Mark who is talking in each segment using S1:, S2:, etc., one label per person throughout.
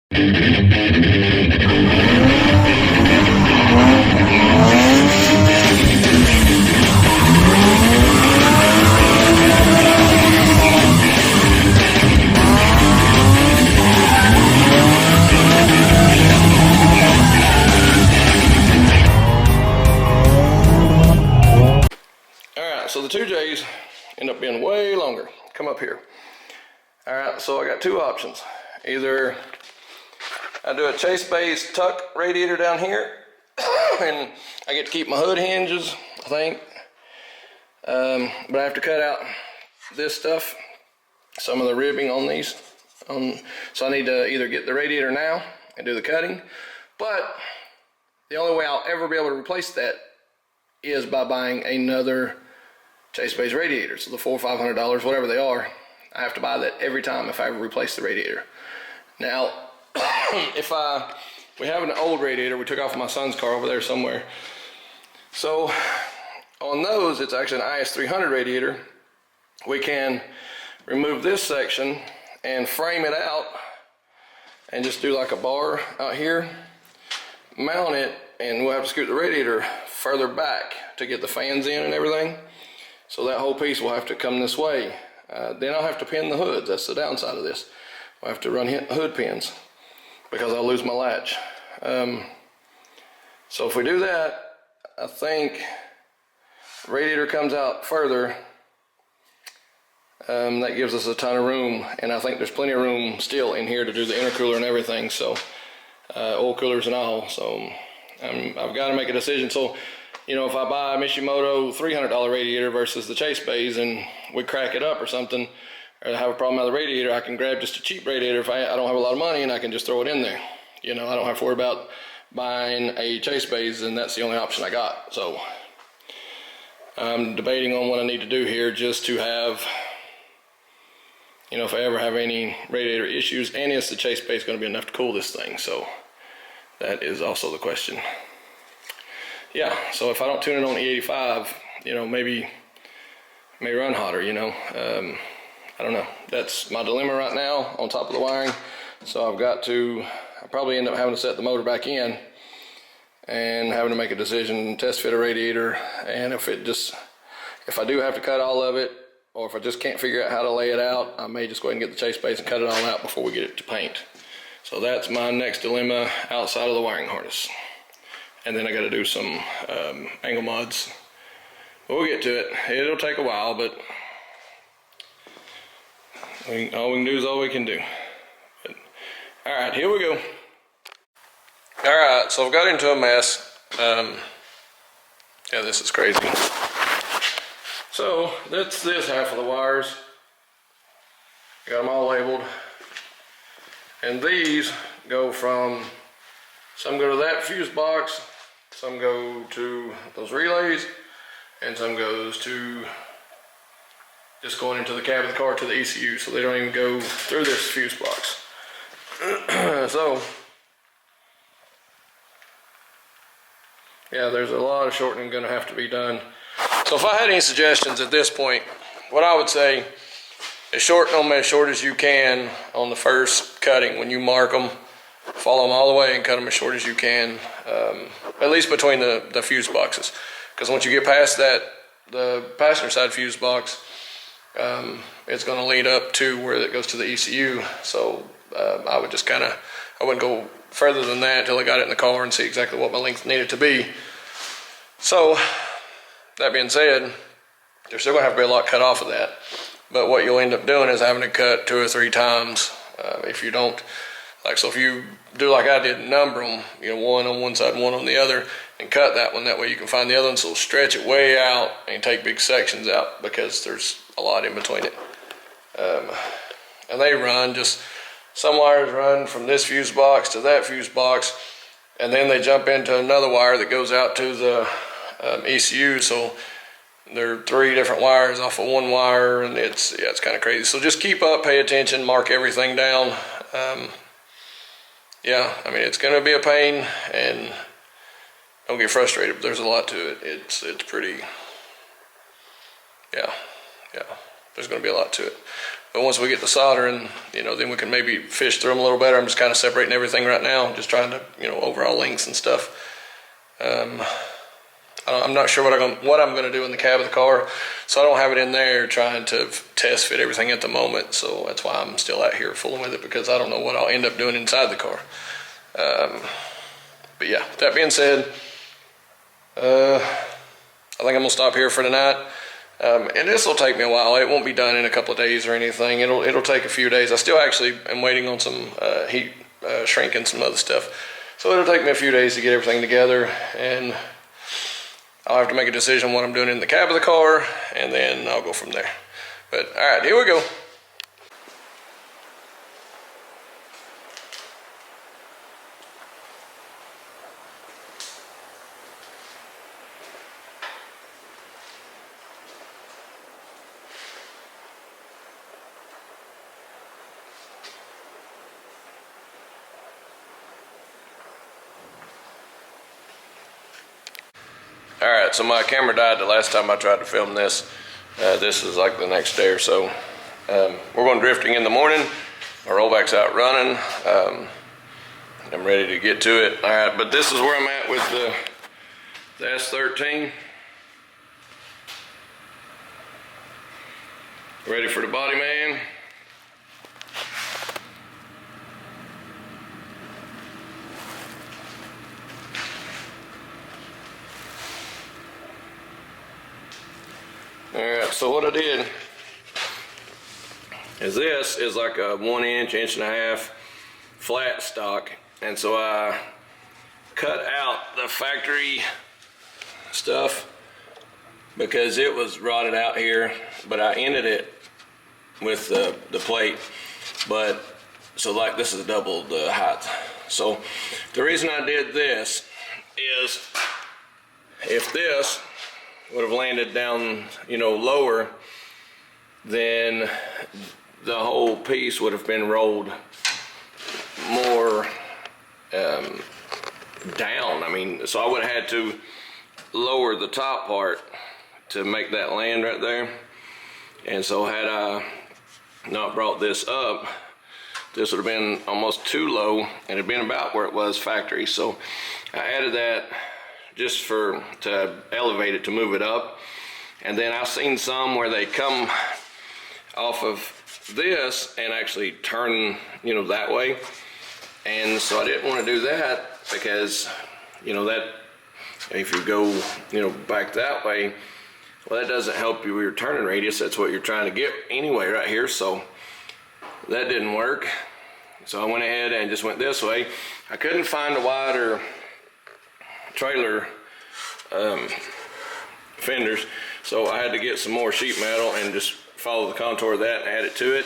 S1: So the 2Js end up being way longer. Come up here. All right, so I got two options. Either I do a chase-based tuck radiator down here, and I get to keep my hood hinges, I think. But I have to cut out this stuff, some of the ribbing on these. So I need to either get the radiator now and do the cutting, but the only way I'll ever be able to replace that is by buying another chase-based radiator. So the $400 or $500, whatever they are, I have to buy that every time if I ever replace the radiator. Now, we have an old radiator we took off my son's car over there somewhere. So on those, it's actually an IS300 radiator. We can remove this section and frame it out and just do like a bar out here, mount it, and we'll have to scoot the radiator further back to get the fans in and everything. So that whole piece will have to come this way. Then I'll have to pin the hoods. That's the downside of this. I'll have to run hood pins because I'll lose my latch. So if we do that, I think the radiator comes out further. That gives us a ton of room, and I think there's plenty of room still in here to do the intercooler and everything. So oil coolers and all. So I've got to make a decision. So, you know, if I buy a Mishimoto $300 radiator versus the Chase Bays and we crack it up or something, or have a problem with the radiator, I can grab just a cheap radiator if I don't have a lot of money, and I can just throw it in there. You know, I don't have to worry about buying a Chase Bays, and that's the only option I got. So I'm debating on what I need to do here just to have, you know, if I ever have any radiator issues, and is the Chase Bays going to be enough to cool this thing? So that is also the question. Yeah, so if I don't tune it on E85, you know, maybe may run hotter, you know. I don't know. That's my dilemma right now on top of the wiring. So I'll probably end up having to set the motor back in and having to make a decision, test fit a radiator, and if I do have to cut all of it, or if I just can't figure out how to lay it out, I may just go ahead and get the Chase Base and cut it all out before we get it to paint. So that's my next dilemma outside of the wiring harness. And then I got to do some angle mods. But we'll get to it. It'll take a while, but all we can do is all we can do. But, all right, here we go. All right, so I've got into a mess. Yeah, this is crazy. So that's this half of the wires. I got them all labeled. And these go from, some go to that fuse box, some go to those relays, and some goes to just going into the cab of the car to the ECU, so they don't even go through this fuse box. So, yeah, there's a lot of shortening going to have to be done. So if I had any suggestions at this point, what I would say is shorten them as short as you can on the first cutting. When you mark them, follow them all the way and cut them as short as you can, at least between the fuse boxes. Because once you get past that, the passenger side fuse box, it's going to lead up to where it goes to the ECU. So I would just I wouldn't go further than that until I got it in the car and see exactly what my length needed to be. So that being said, there's still going to have to be a lot cut off of that. But what you'll end up doing is having to cut 2 or 3 times. If you don't, so if you do like I did, number them, you know, 1 on one side, 1 on the other, and cut that one. That way you can find the other one, so stretch it way out and take big sections out because there's a lot in between it. And they run some wires run from this fuse box to that fuse box, and then they jump into another wire that goes out to the ECU. So there are 3 different wires off of one wire, and it's kind of crazy. So just keep up, pay attention, mark everything down. Yeah, I mean, it's going to be a pain, and don't get frustrated, but there's a lot to it. It's pretty, yeah, there's going to be a lot to it. But once we get the soldering, you know, then we can maybe fish through them a little better. I'm just kind of separating everything right now, just trying to, you know, overall lengths and stuff. I'm not sure what I'm gonna do in the cab of the car, so I don't have it in there trying to test fit everything at the moment. So that's why I'm still out here fooling with it, because I don't know what I'll end up doing inside the car. But yeah, that being said, I think I'm gonna stop here for tonight. And this will take me a while. It won't be done in a couple of days or anything. It'll take a few days. I still actually am waiting on some heat shrink and some other stuff. So it'll take me a few days to get everything together, and I'll have to make a decision on what I'm doing in the cab of the car, and then I'll go from there. But all right, here we go. Alright, so my camera died the last time I tried to film this. This is like the next day or so. We're going drifting in the morning. My rollback's out running. I'm ready to get to it. Alright, but this is where I'm at with the S13. Ready for the body man. Alright, so what I did is this is like a 1 inch, 1.5 inch flat stock, and so I cut out the factory stuff because it was rotted out here, but I ended it with the plate. But so like this is double the height. So the reason I did this is if this would have landed down, you know, lower, then the whole piece would have been rolled more down. I mean, so I would have had to lower the top part to make that land right there. And so had I not brought this up, this would have been almost too low, and it'd been about where it was factory. So I added that just to elevate it, to move it up. And then I've seen some where they come off of this and actually turn, you know, that way. And so I didn't want to do that because, you know, that if you go, you know, back that way, well, that doesn't help you with your turning radius. That's what you're trying to get anyway right here. So that didn't work. So I went ahead and just went this way. I couldn't find a wider trailer fenders, so I had to get some more sheet metal and just follow the contour of that and add it to it.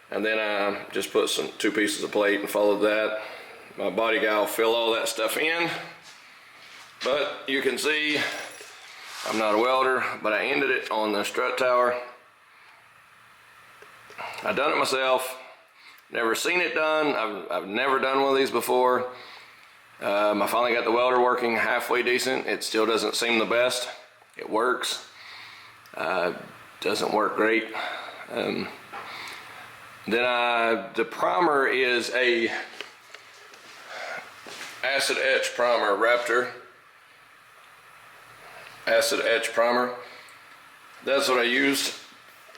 S1: And then I just put 2 pieces of plate and followed that. My body guy will fill all that stuff in, but you can see I'm not a welder, but I ended it on the strut tower. I done it myself, never seen it done. I've never done one of these before. I finally got the welder working halfway decent. It still doesn't seem the best. It works. Doesn't work great. Then the primer is a acid etch primer, Raptor acid etch primer. That's what I used.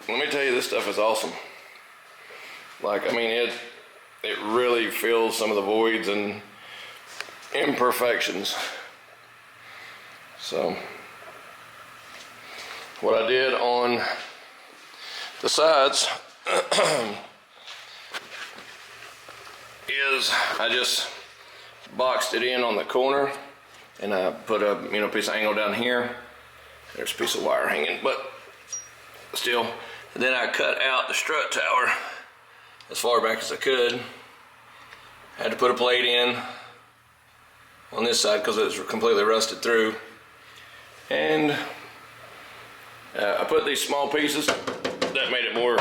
S1: Let me tell you, this stuff is awesome. Like, I mean, it really fills some of the voids and imperfections. So what I did on the sides is I just boxed it in on the corner, and I put a piece of angle down here. There's a piece of wire hanging, but still. And then I cut out the strut tower as far back as I could. Had to put a plate in on this side because it was completely rusted through. And I put these small pieces. That made it more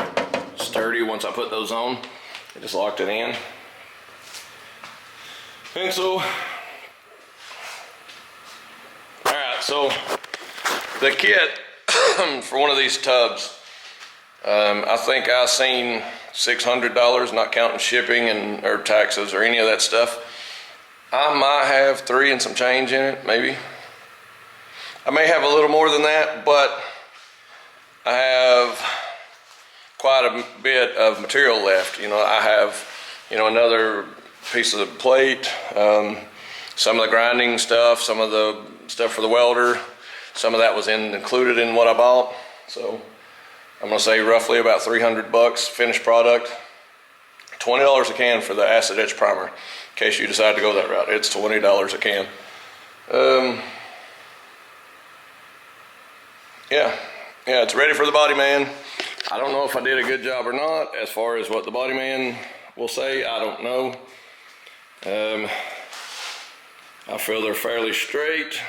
S1: sturdy once I put those on. I just locked it in. And so, alright, so the kit for one of these tubs I think I seen $600, not counting shipping and or taxes or any of that stuff. I might have 3 and some change in it, maybe. I may have a little more than that, but I have quite a bit of material left. You know, I have, you know, another piece of plate, some of the grinding stuff, some of the stuff for the welder. Some of that was included in what I bought. So I'm gonna say roughly about 300 bucks finished product. $20 a can for the acid etch primer. In case you decide to go that route, it's $20 a can. Yeah, it's ready for the body man. I don't know if I did a good job or not as far as what the body man will say. I don't know. I feel they're fairly straight.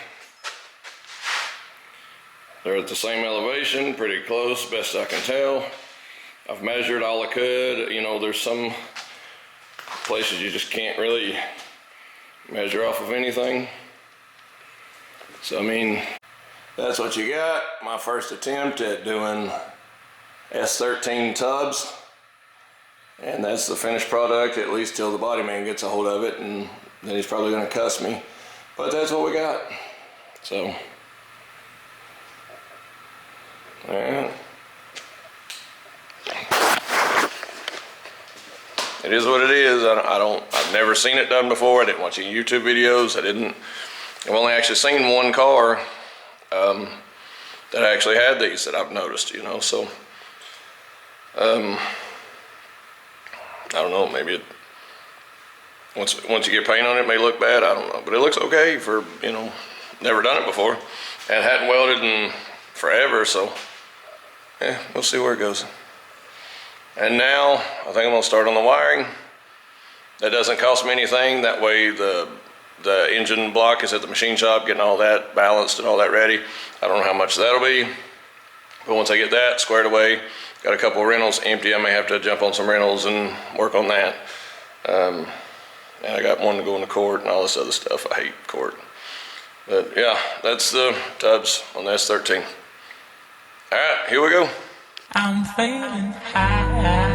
S1: They're at the same elevation, pretty close, best I can tell. I've measured all I could. You know, there's some places you just can't really measure off of anything. So, I mean, that's what you got. My first attempt at doing S13 tubs. And that's the finished product, at least till the body man gets a hold of it, and then he's probably gonna cuss me. But that's what we got. So, yeah. It is what it is. I've never seen it done before. I didn't watch any YouTube videos. I've only actually seen one car that actually had these that I've noticed, you know, so I don't know, maybe once you get paint on it, it may look bad, I don't know, but it looks okay for, you know, never done it before and hadn't welded in forever, so yeah, we'll see where it goes. And now I think I'm gonna start on the wiring. That doesn't cost me anything. That way the engine block is at the machine shop, getting all that balanced and all that ready. I don't know how much that'll be, but once I get that squared away, got a couple of rentals empty. I may have to jump on some rentals and work on that. And I got one to go into court and all this other stuff. I hate court. But yeah, that's the tubs on the S13. All right, here we go.
S2: I'm feeling high.